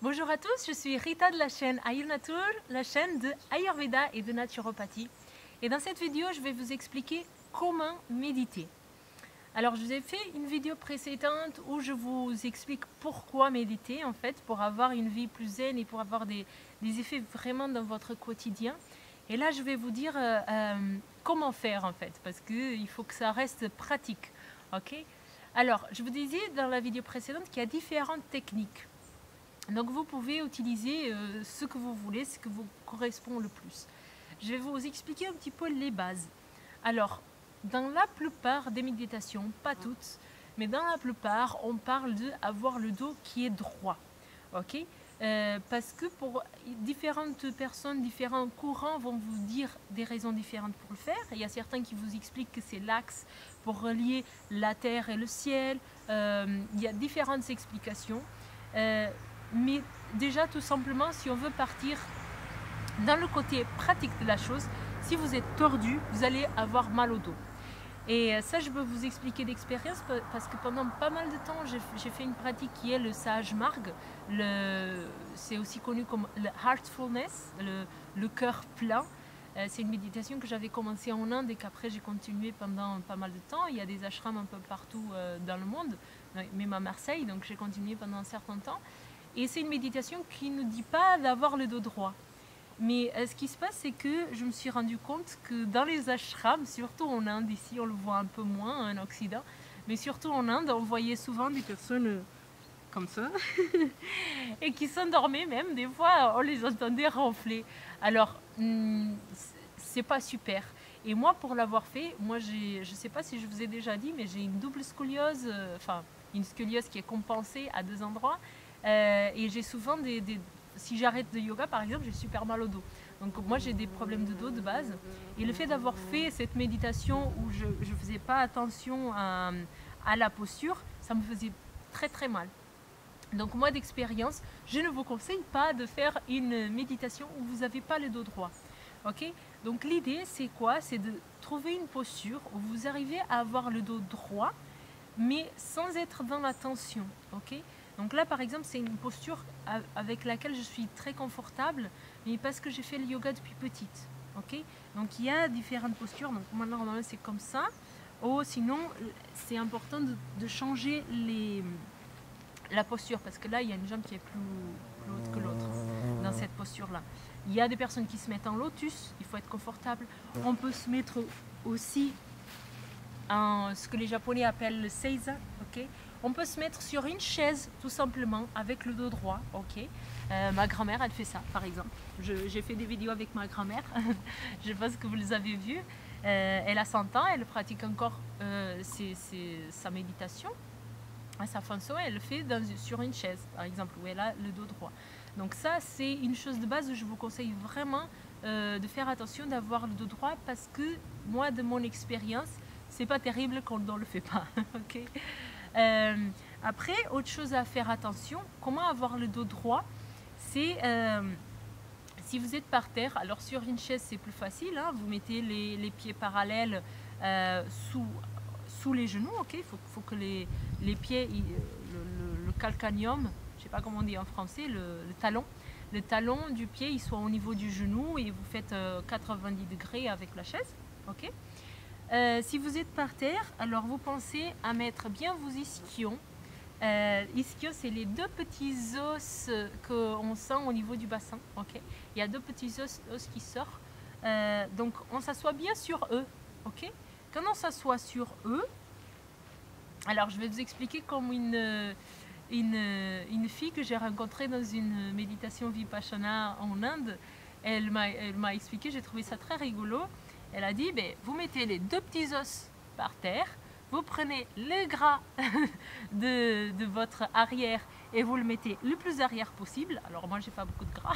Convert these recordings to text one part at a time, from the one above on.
Bonjour à tous, je suis Rita de la chaîne Ayurnatur, la chaîne de Ayurveda et de naturopathie. Et dans cette vidéo, je vais vous expliquer comment méditer. Alors, je vous ai fait une vidéo précédente où je vous explique pourquoi méditer, en fait, pour avoir une vie plus zen et pour avoir des effets vraiment dans votre quotidien. Et là, je vais vous dire comment faire, en fait, parce qu'il faut que ça reste pratique. Ok? Alors, je vous disais dans la vidéo précédente qu'il y a différentes techniques. Donc vous pouvez utiliser ce que vous voulez, ce que vous correspond le plus. Je vais vous expliquer un petit peu les bases. Alors, dans la plupart des méditations, pas toutes, mais dans la plupart, on parle d'avoir le dos qui est droit. Ok? Parce que pour différentes personnes, différents courants vont vous dire des raisons différentes pour le faire. Il y a certains qui vous expliquent que c'est l'axe pour relier la terre et le ciel. Il y a différentes explications. Mais déjà, tout simplement, si on veut partir dans le côté pratique de la chose, si vous êtes tordu, vous allez avoir mal au dos. Et ça, je peux vous expliquer d'expérience parce que pendant pas mal de temps, j'ai fait une pratique qui est le Sahaj Marg. C'est aussi connu comme le Heartfulness, le cœur plein. C'est une méditation que j'avais commencé en Inde et qu'après j'ai continué pendant pas mal de temps. Il y a des ashrams un peu partout dans le monde, même à Marseille, donc j'ai continué pendant un certain temps. Et c'est une méditation qui ne dit pas d'avoir le dos droit. Mais ce qui se passe, c'est que je me suis rendu compte que dans les ashrams, surtout en Inde, ici on le voit un peu moins en Occident, mais surtout en Inde, on voyait souvent des personnes comme ça, et qui s'endormaient même, des fois on les entendait ronfler. Alors, c'est pas super. Et moi, pour l'avoir fait, je sais pas si je vous ai déjà dit, mais j'ai une double scoliose, enfin une scoliose qui est compensée à deux endroits. Et j'ai souvent si j'arrête de yoga par exemple, j'ai super mal au dos. Donc moi j'ai des problèmes de dos de base. Et le fait d'avoir fait cette méditation où je ne faisais pas attention à la posture, ça me faisait très très mal. Donc moi d'expérience, je ne vous conseille pas de faire une méditation où vous n'avez pas le dos droit. Ok? Donc l'idée c'est quoi? C'est de trouver une posture où vous arrivez à avoir le dos droit, mais sans être dans la tension. Ok? Donc là, par exemple, c'est une posture avec laquelle je suis très confortable, mais parce que j'ai fait le yoga depuis petite. Okay, donc il y a différentes postures. Donc maintenant, normalement, c'est comme ça. Ou sinon, c'est important de changer la posture, parce que là, il y a une jambe qui est plus haute que l'autre dans cette posture-là. Il y a des personnes qui se mettent en lotus, il faut être confortable. On peut se mettre aussi en ce que les Japonais appellent le seiza. Okay, on peut se mettre sur une chaise tout simplement avec le dos droit. Ok, ma grand-mère elle fait ça par exemple. J'ai fait des vidéos avec ma grand-mère. Je pense que vous les avez vues. Elle a 100 ans, elle pratique encore sa méditation. À sa façon, elle le fait sur une chaise par exemple où elle a le dos droit. Donc ça c'est une chose de base où je vous conseille vraiment de faire attention d'avoir le dos droit, parce que moi de mon expérience c'est pas terrible quand on ne le fait pas. Okay. Après, autre chose à faire attention, comment avoir le dos droit, c'est si vous êtes par terre, alors sur une chaise c'est plus facile, hein, vous mettez les pieds parallèles sous les genoux. Ok, il faut que les pieds, le calcaneum, je ne sais pas comment on dit en français, le talon du pied, il soit au niveau du genou, et vous faites 90 degrés avec la chaise. Ok. Si vous êtes par terre, alors vous pensez à mettre bien vos ischions. Ischions, c'est les deux petits os qu'on sent au niveau du bassin. Okay, il y a deux petits os qui sortent. Donc on s'assoit bien sur eux. Okay, quand on s'assoit sur eux, alors je vais vous expliquer comme une fille que j'ai rencontrée dans une méditation Vipassana en Inde. Elle m'a expliqué, j'ai trouvé ça très rigolo. Elle a dit, vous mettez les deux petits os par terre, vous prenez le gras de votre arrière et vous le mettez le plus arrière possible. Alors moi, j'ai pas beaucoup de gras,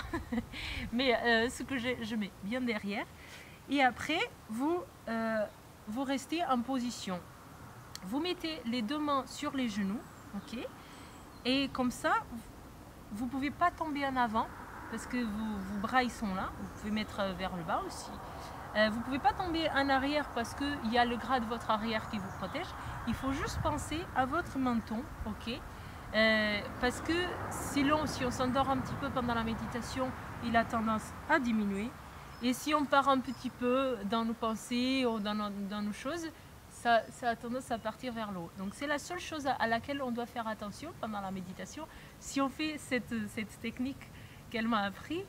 mais ce que je mets bien derrière. Et après, vous restez en position. Vous mettez les deux mains sur les genoux, ok, et comme ça, vous ne pouvez pas tomber en avant parce que vos bras ils sont là. Vous pouvez mettre vers le bas aussi. Vous ne pouvez pas tomber en arrière parce qu'il y a le gras de votre arrière qui vous protège. Il faut juste penser à votre menton, ok, Parce que sinon, si on s'endort un petit peu pendant la méditation, il a tendance à diminuer. Et si on part un petit peu dans nos pensées ou dans nos choses, ça a tendance à partir vers le haut. Donc c'est la seule chose à laquelle on doit faire attention pendant la méditation. Si on fait cette technique qu'elle m'a appris,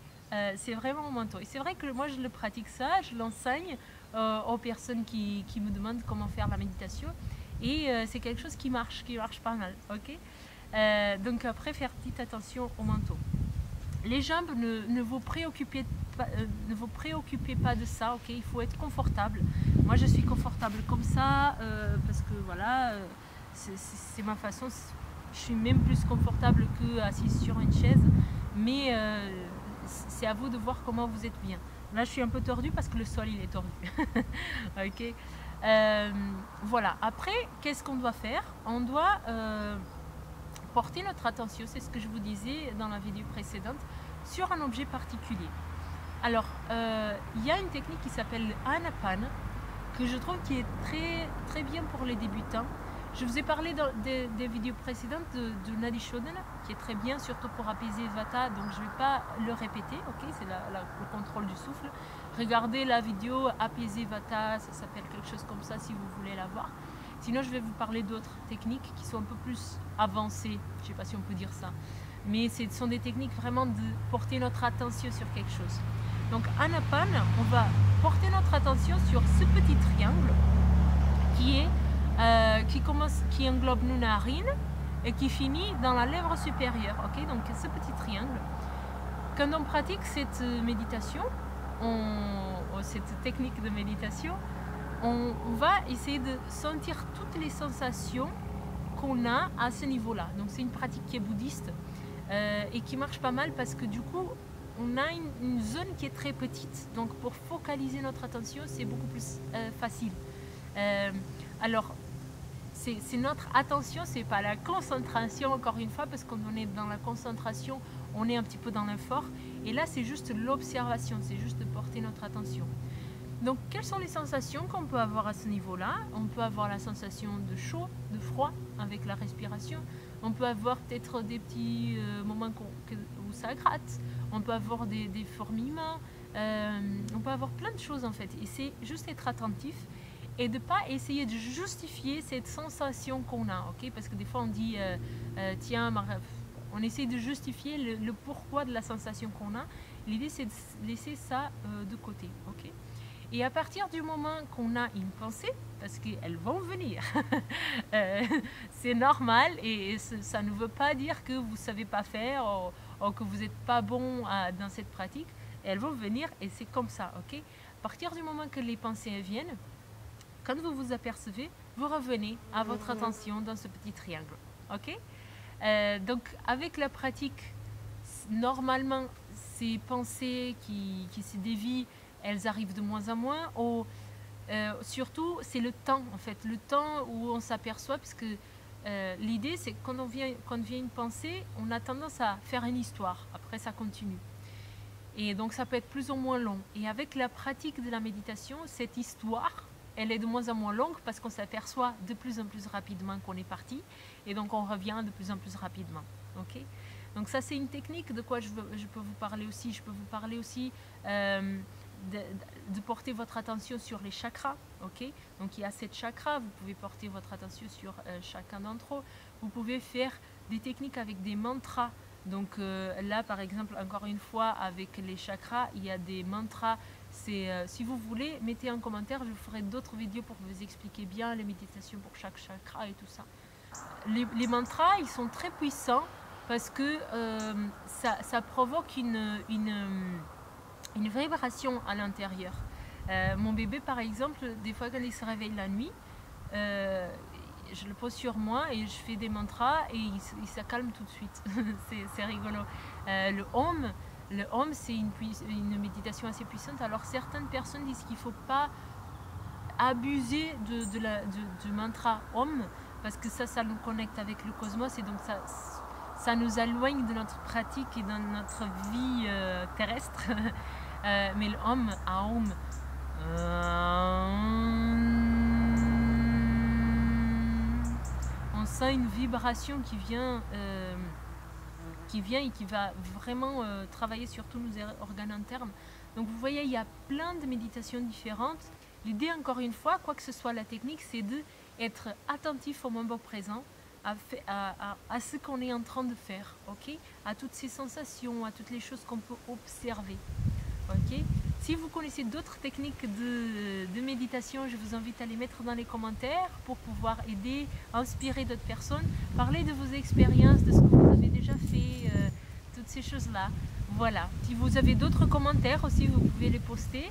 c'est vraiment au menton. Et c'est vrai que moi je le pratique ça, je l'enseigne aux personnes qui me demandent comment faire la méditation. Et c'est quelque chose qui marche pas mal. Ok. Donc après, faire petite attention au menton. Les jambes, ne vous préoccupez pas de ça, ok. Il faut être confortable. Moi, je suis confortable comme ça parce que voilà, c'est ma façon. Je suis même plus confortable qu'assise sur une chaise, mais c'est à vous de voir comment vous êtes bien. Là, je suis un peu tordue parce que le sol il est tordu. Ok. Voilà. Après, qu'est-ce qu'on doit faire? On doit porter notre attention, c'est ce que je vous disais dans la vidéo précédente, sur un objet particulier. Alors, il y a une technique qui s'appelle Anapana, que je trouve qui est très bien pour les débutants. Je vous ai parlé dans des vidéos précédentes de Nadi Shodhana, qui est très bien, surtout pour apaiser Vata, donc je ne vais pas le répéter, ok, c'est le contrôle du souffle. Regardez la vidéo Apaiser Vata, ça s'appelle quelque chose comme ça si vous voulez la voir. Sinon, je vais vous parler d'autres techniques qui sont un peu plus avancées, je ne sais pas si on peut dire ça, mais ce sont des techniques vraiment de porter notre attention sur quelque chose. Donc, Anapana, on va porter notre attention sur ce petit triangle qui englobe nos narines et qui finit dans la lèvre supérieure. Ok, donc ce petit triangle. Quand on pratique cette méditation, cette technique de méditation, on va essayer de sentir toutes les sensations qu'on a à ce niveau-là. Donc c'est une pratique qui est bouddhiste et qui marche pas mal parce que du coup, on a une zone qui est très petite. Donc pour focaliser notre attention, c'est beaucoup plus facile. Alors, c'est notre attention, c'est pas la concentration, encore une fois, parce qu'on est dans la concentration, on est un petit peu dans l'effort. Et là, c'est juste l'observation, c'est juste de porter notre attention. Donc, quelles sont les sensations qu'on peut avoir à ce niveau-là? On peut avoir la sensation de chaud, de froid avec la respiration. On peut avoir peut-être des petits moments où ça gratte. On peut avoir des fourmillements. On peut avoir plein de choses en fait. Et c'est juste être attentif et de ne pas essayer de justifier cette sensation qu'on a. Okay, parce que des fois on dit, tiens, on essaie de justifier le pourquoi de la sensation qu'on a. L'idée c'est de laisser ça de côté. Okay. Et à partir du moment qu'on a une pensée, parce qu'elles vont venir, c'est normal et ça ne veut pas dire que vous ne savez pas faire ou que vous n'êtes pas bon dans cette pratique. Elles vont venir et c'est comme ça. Okay. À partir du moment que les pensées viennent, quand vous vous apercevez, vous revenez à votre attention dans ce petit triangle. Okay. Donc avec la pratique, normalement, ces pensées qui se dévient, elles arrivent de moins en moins. Surtout, c'est le temps, en fait, le temps où on s'aperçoit, parce que l'idée, c'est que quand vient une pensée, on a tendance à faire une histoire. Après, ça continue. Et donc, ça peut être plus ou moins long. Et avec la pratique de la méditation, cette histoire, elle est de moins en moins longue parce qu'on s'aperçoit de plus en plus rapidement qu'on est parti. Et donc, on revient de plus en plus rapidement. Okay. Donc, ça, c'est une technique de quoi je peux vous parler aussi. Je peux vous parler aussi de porter votre attention sur les chakras. Okay. Donc, il y a 7 chakras. Vous pouvez porter votre attention sur chacun d'entre eux. Vous pouvez faire des techniques avec des mantras. Donc là, par exemple, encore une fois, avec les chakras, il y a des mantras. Si vous voulez, mettez en commentaire, je ferai d'autres vidéos pour vous expliquer bien les méditations pour chaque chakra et tout ça. Les mantras, ils sont très puissants parce que ça provoque une vibration à l'intérieur. Mon bébé, par exemple, des fois quand il se réveille la nuit, je le pose sur moi et je fais des mantras et il se calme tout de suite. C'est rigolo. Le Om, c'est une méditation assez puissante. Alors certaines personnes disent qu'il ne faut pas abuser du mantra Om parce que ça nous connecte avec le cosmos et donc ça nous éloigne de notre pratique et de notre vie terrestre. Mais le Om, Aum, sent une vibration qui vient et qui va vraiment travailler sur tous nos organes internes. Donc vous voyez, il y a plein de méditations différentes. L'idée, encore une fois, quoi que ce soit la technique, c'est d'être attentif au moment présent, à ce qu'on est en train de faire, ok, à toutes ces sensations, à toutes les choses qu'on peut observer. Okay. Si vous connaissez d'autres techniques de méditation, je vous invite à les mettre dans les commentaires pour pouvoir aider, inspirer d'autres personnes. Parlez de vos expériences, de ce que vous avez déjà fait, toutes ces choses-là. Voilà. Si vous avez d'autres commentaires aussi, vous pouvez les poster.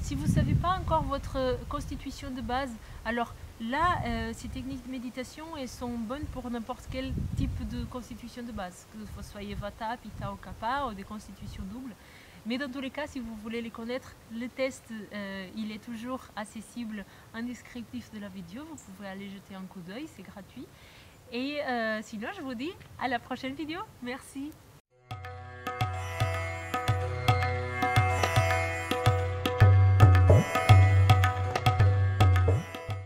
Si vous ne savez pas encore votre constitution de base, alors là, ces techniques de méditation, elles sont bonnes pour n'importe quel type de constitution de base, que vous soyez Vata, Pitta ou Kapha, ou des constitutions doubles. Mais dans tous les cas, si vous voulez les connaître, le test, il est toujours accessible en descriptif de la vidéo. Vous pouvez aller jeter un coup d'œil, c'est gratuit. Et sinon, je vous dis à la prochaine vidéo. Merci.